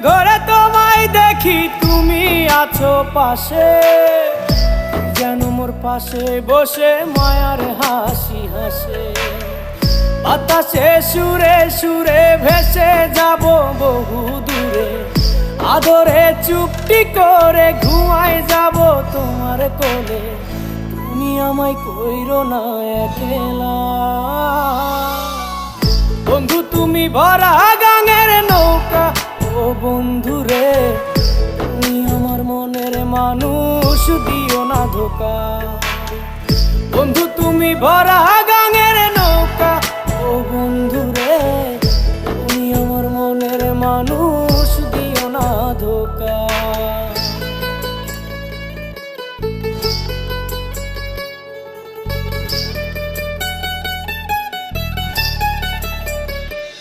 ঘরে তোমায় দেখি তুমি আছো পাশে, যেন মোর পাশে বসে মায়ার হাসি হাসে। বাতাসে সুরে সুরে ভেসে যাব বহু দূরে, আদরে চুপটি করে ঘুমায় যাব তোমার কোলে। তুমি আমায় কইরো না একলা বন্ধু, তুমি ভরা গাঙের নৌকা। ও বন্ধু রে, তুমি আমার মনের মানুষ, দিও না ধোকা। বন্ধু তুমি ভরা